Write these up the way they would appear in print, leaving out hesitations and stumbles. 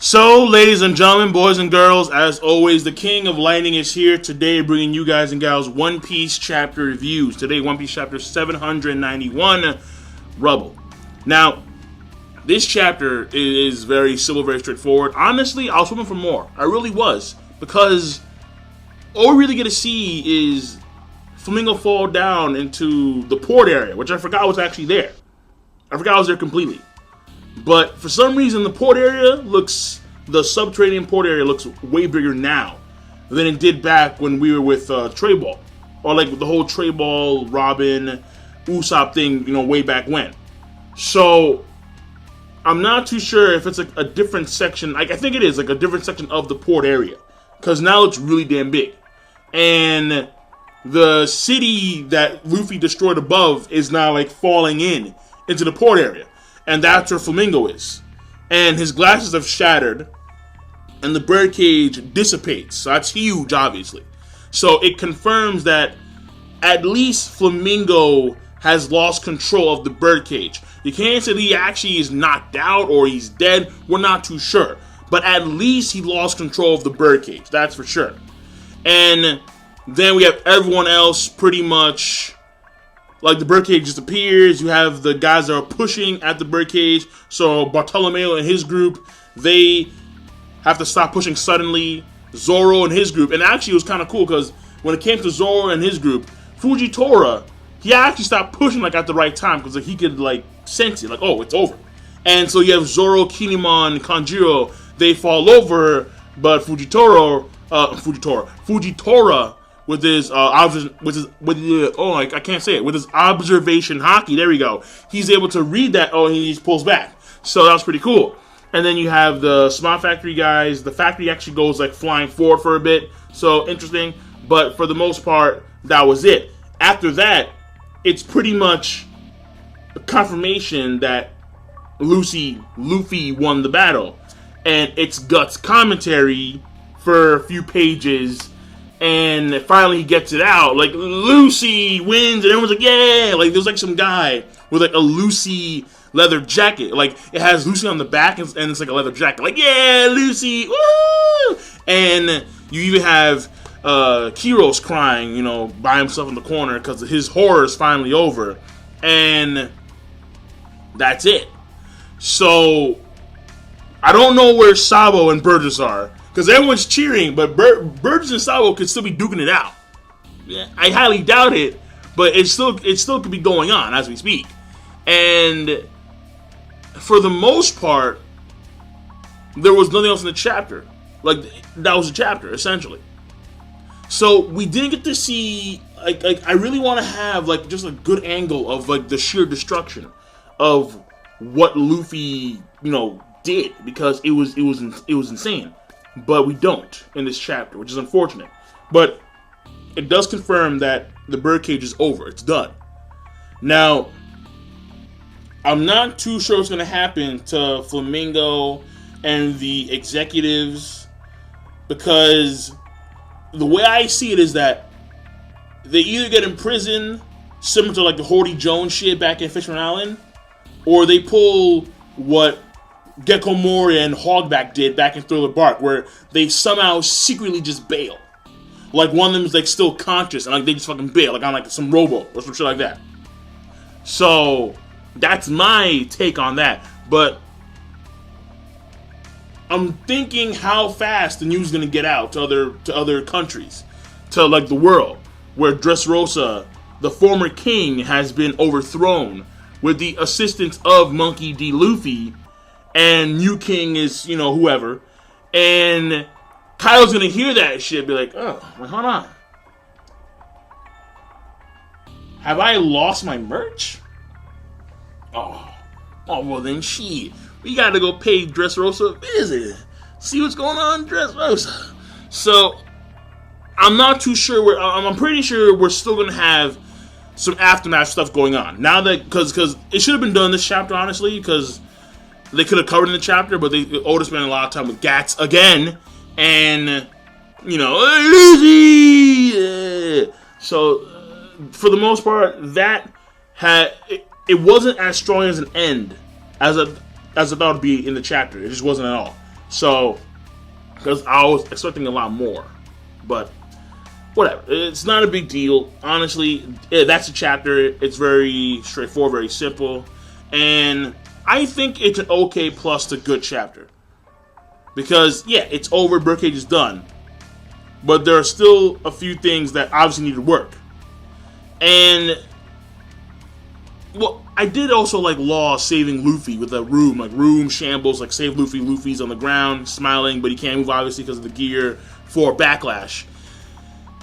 So, ladies and gentlemen, boys and girls, as always, the King of Lightning is here today bringing you guys and gals One Piece chapter reviews. Today, One Piece chapter 791, Rubble. Now, this chapter is very simple, very straightforward. Honestly, I was hoping for more. I really was. Because all we really get to see is Flamingo fall down into the port area, which I forgot was actually there. I forgot I was there completely. But for some reason, the subterranean port area looks way bigger now than it did back when we were with Trey Ball. Or like the whole Trey Ball, Robin, Usopp thing, way back when. So, I'm not too sure if it's a different section. I think it is, like a different section of the port area. Because now it's really damn big. And the city that Luffy destroyed above is now like falling into the port area. And that's where Flamingo is. And his glasses have shattered. And the birdcage dissipates. So that's huge, obviously. So it confirms that at least Flamingo has lost control of the birdcage. You can't say that he actually is knocked out or he's dead. We're not too sure. But at least he lost control of the birdcage. That's for sure. And then we have everyone else pretty much... Like, the birdcage disappears. You have the guys that are pushing at the birdcage. So, Bartolomeo and his group, they have to stop pushing suddenly. Zoro and his group. And actually, it was kind of cool because when it came to Zoro and his group, Fujitora, he actually stopped pushing, like, at the right time. Because he could, like, sense it. Like, oh, it's over. And so you have Zoro, Kinemon, and Kanjiro. They fall over. But Fujitora... With his observation hockey, there we go. He's able to read that. Oh, he pulls back. So that was pretty cool. And then you have the Smart Factory guys. The factory actually goes like flying forward for a bit. So interesting. But for the most part, that was it. After that, it's pretty much a confirmation that Luffy won the battle, and it's Guts commentary for a few pages. And finally he gets it out. Like, Lucy wins, and everyone's like, yeah! Like, there's like some guy with like a Lucy leather jacket. Like, it has Lucy on the back, and it's like a leather jacket. Like, yeah, Lucy! Woo! And you even have Kiros crying, by himself in the corner because his horror is finally over. And that's it. So, I don't know where Sabo and Burgess are. Because everyone's cheering, but Burgess and Sabo could still be duking it out. Yeah, I highly doubt it, but it still could be going on as we speak. And for the most part, there was nothing else in the chapter. Like, that was the chapter, essentially. So we didn't get to see, like I really want to have like just a good angle of like the sheer destruction of what Luffy, did, because it was insane. But we don't in this chapter, which is unfortunate. But it does confirm that the birdcage is over. It's done. Now, I'm not too sure what's going to happen to Flamingo and the executives, because the way I see it is that they either get imprisoned, similar to like the Horty Jones shit back in Fishman Island, or they pull what Gecko Moria and Hogback did back in Thriller Bark, where they somehow secretly just bail. Like, one of them is like still conscious, and like they just fucking bail, like on like some robo or some shit like that. So that's my take on that. But I'm thinking how fast the news is gonna get out to other countries, to like the world, where Dressrosa, the former king, has been overthrown with the assistance of Monkey D. Luffy. And new king is, whoever. And Kyle's gonna hear that shit and be like, oh, wait, hold on. Have I lost my merch? Oh, well then shit. We gotta go pay Dressrosa a visit. See what's going on in Dressrosa. So, I'm not too sure I'm pretty sure we're still gonna have some aftermath stuff going on. Now that, because it should have been done this chapter, honestly, because they could have covered in the chapter, but Oda spent a lot of time with Gats again, and Lizzie. So for the most part, that it wasn't as strong as an end as it thought to be in the chapter. It just wasn't at all. So, because I was expecting a lot more, but whatever. It's not a big deal. Honestly, that's a chapter. It's very straightforward, very simple, and I think it's an okay plus to good chapter. Because, yeah, it's over, birdcage is done. But there are still a few things that obviously need to work. And, well, I did also like Law saving Luffy with a room. Like, room shambles, like, save Luffy. Luffy's on the ground, smiling, but he can't move, obviously, because of the gear for backlash.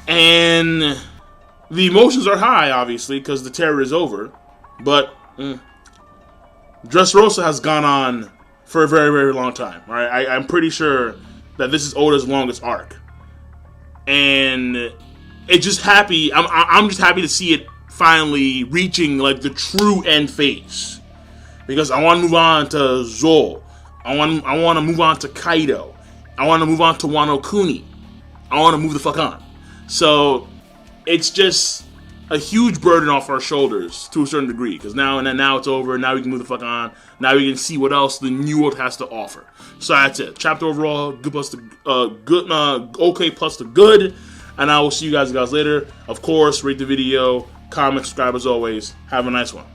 And the emotions are high, obviously, because the terror is over. But, Dressrosa has gone on for a very, very long time. All right, I'm pretty sure that this is Oda's longest arc, and it's just happy. I'm just happy to see it finally reaching like the true end phase, because I want to move on to Zoro. I want to move on to Kaido. I want to move on to Wano Kuni. I want to move the fuck on. So it's just a huge burden off our shoulders to a certain degree, because now it's over. Now we can move the fuck on. Now we can see what else the new world has to offer. So that's it. Chapter overall, good plus to good, okay plus to good. And I will see you guys later. Of course, rate the video, comment, subscribe as always. Have a nice one.